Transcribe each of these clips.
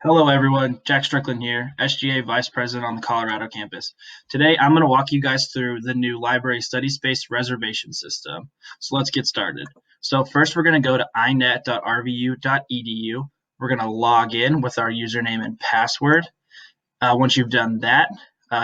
Hello everyone, Jack Strickland here, SGA Vice President on the Colorado campus. Today I'm going to walk you guys through the new library study space reservation system. So let's get started. So first we're going to go to inet.rvu.edu. We're going to log in with our username and password. Once you've done that,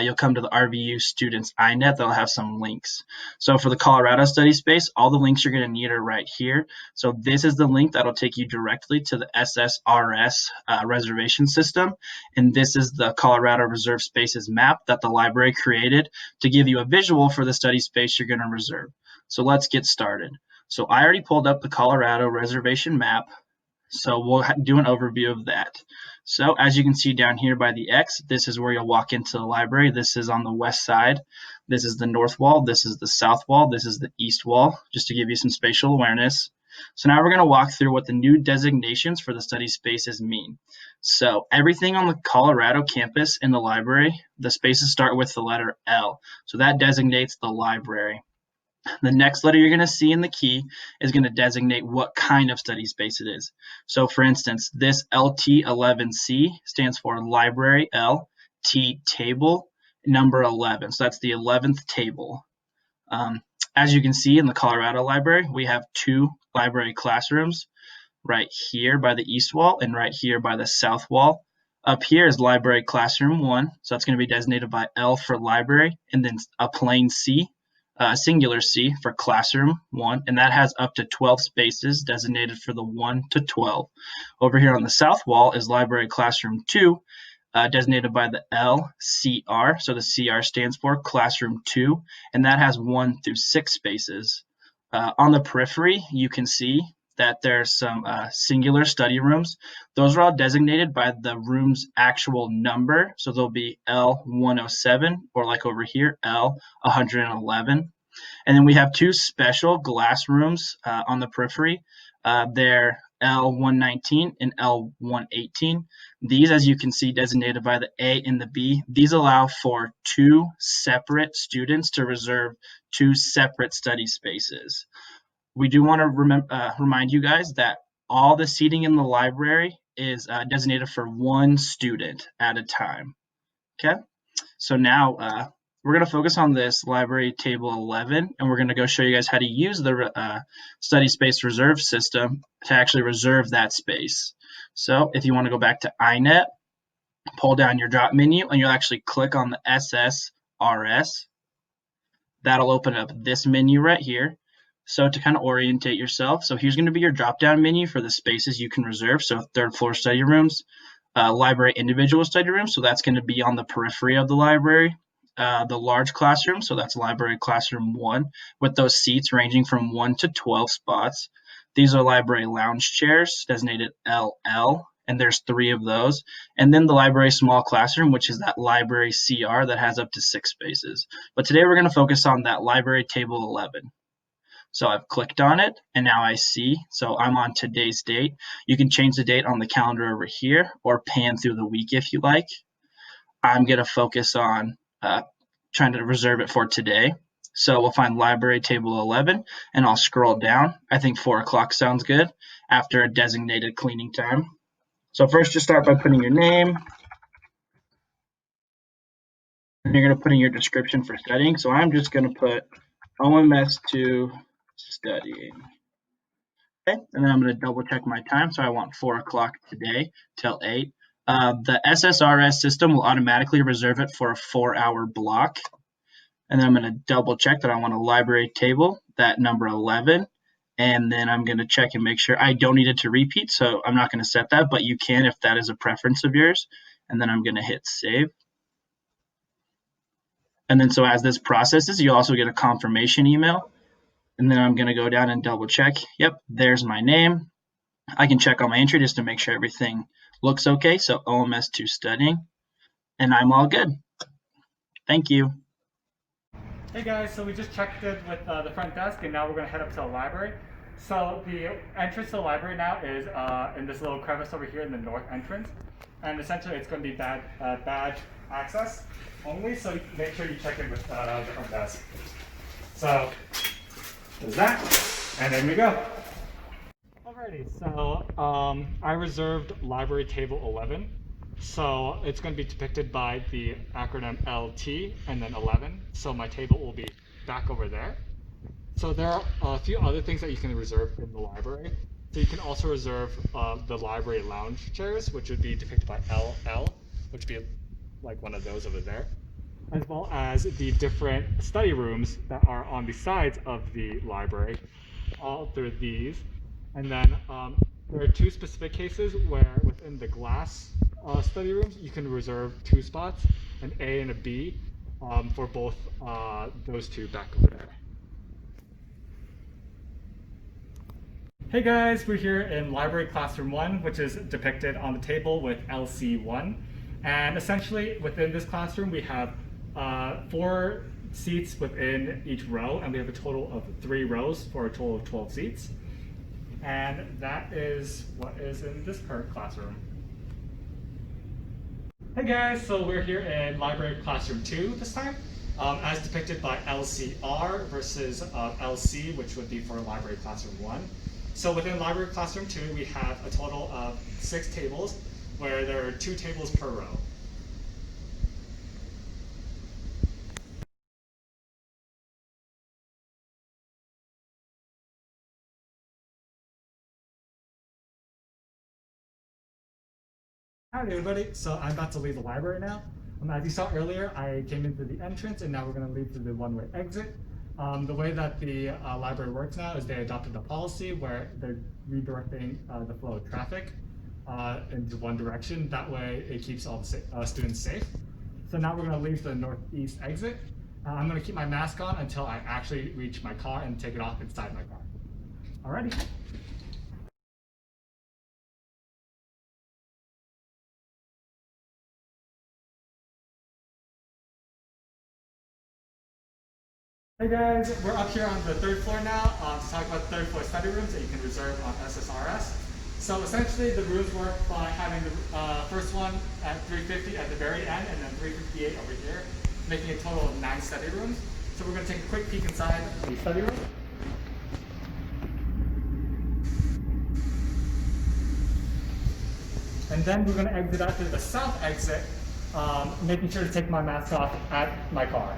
you'll come to the RVU Students iNet that'll have some links. So for the Colorado study space, all the links you're going to need are right here. So this is the link that'll take you directly to the SSRS reservation system. And this is the Colorado Reserve Spaces map that the library created to give you a visual for the study space you're going to reserve. So let's get started. So I already pulled up the Colorado reservation map. So we'll do an overview of that. So as you can see down here by the X, this is where you'll walk into the library. This is on the west side. This is the north wall. This is the south wall. This is the east wall, just to give you some spatial awareness. So now we're going to walk through what the new designations for the study spaces mean. So everything on the Colorado campus in the library, the spaces start with the letter L. So that designates the library. The next letter you're going to see in the key is going to designate what kind of study space it is. So for instance, this LT11C stands for Library L, T Table, number 11. So that's the 11th table. As you can see in the Colorado Library, we have two library classrooms right here by the east wall and right here by the south wall. Up here is Library Classroom 1, so that's going to be designated by L for library, and then a plain C. Singular C for classroom 1, and that has up to 12 spaces designated for the 1 to 12. Over here on the south wall is library classroom 2, designated by the LCR, so the CR stands for classroom 2, and that has 1 through 6 spaces. On the periphery, you can see that there's some singular study rooms. Those are all designated by the room's actual number. So they'll be L107 or like over here, L111. And then we have two special glass rooms on the periphery. They're L119 and L118. These, as you can see, designated by the A and the B. These allow for two separate students to reserve two separate study spaces. We do want to remind you guys that all the seating in the library is designated for one student at a time. Okay, so now we're going to focus on this library table 11, and we're going to go show you guys how to use the study space reserve system to actually reserve that space. So if you want to go back to iNet, pull down your drop menu, and you'll actually click on the SSRS. That'll open up this menu right here. So to kind of orientate yourself, so here's going to be your drop-down menu for the spaces you can reserve. So third floor study rooms, library individual study rooms, so that's going to be on the periphery of the library. The large classroom, so that's library classroom 1, with those seats ranging from 1 to 12 spots. These are library lounge chairs, designated LL, and there's 3 of those. And then the library small classroom, which is that library CR that has up to 6 spaces. But today we're going to focus on that library table 11. So I've clicked on it, and now I see, so I'm on today's date. You can change the date on the calendar over here or pan through the week if you like. I'm going to focus on trying to reserve it for today. So we'll find library table 11, and I'll scroll down. I think 4 o'clock sounds good after a designated cleaning time. So first, just start by putting your name. And you're going to put in your description for studying. So I'm just going to put OMS2 studying. Okay, and then I'm going to double check my time. So I want 4 o'clock today till 8. The SSRS system will automatically reserve it for a 4-hour block. And then I'm going to double check that I want a library table, that number 11. And then I'm going to check and make sure I don't need it to repeat. So I'm not going to set that, but you can if that is a preference of yours. And then I'm going to hit save. And then so as this processes, you'll also get a confirmation email. And then I'm going to go down and double check. Yep, there's my name. I can check on my entry just to make sure everything looks okay. So OMS2 studying, and I'm all good. Thank you. Hey guys, so we just checked it with the front desk, and now we're going to head up to the library. So the entrance to the library now is in this little crevice over here in the north entrance. And essentially it's going to be badge access only, so make sure you check in with the front desk. So there's that, and then we go. Alrighty, so I reserved library table 11. So it's going to be depicted by the acronym LT and then 11. So my table will be back over there. So there are a few other things that you can reserve in the library. So you can also reserve the library lounge chairs, which would be depicted by LL, which would be like one of those over there, as well as the different study rooms that are on the sides of the library, all through these. And then there are two specific cases where within the glass study rooms, you can reserve two spots, an A and a B, for both those two back over there. Hey guys, we're here in Library Classroom 1, which is depicted on the table with LC1. And essentially, within this classroom, we have 4 seats within each row, and we have a total of 3 rows for a total of 12 seats. And that is what is in this current classroom. Hey guys, so we're here in Library Classroom 2 this time, as depicted by LCR versus LC, which would be for Library Classroom 1. So within Library Classroom 2, we have a total of 6 tables, where there are 2 tables per row. Hi everybody, so I'm about to leave the library now. As you saw earlier, I came in through the entrance and now we're going to leave through the one-way exit. The way that the library works now is they adopted a policy where they're redirecting the flow of traffic into one direction. That way it keeps all the students safe. So now we're going to leave the northeast exit. I'm going to keep my mask on until I actually reach my car and take it off inside my car. Alrighty. Hey guys, we're up here on the 3rd floor now to talk about the 3rd floor study rooms that you can reserve on SSRS. So essentially the rooms work by having the first one at 350 at the very end and then 358 over here, making a total of 9 study rooms. So we're going to take a quick peek inside the study room. And then we're going to exit out through the south exit, making sure to take my mask off at my car.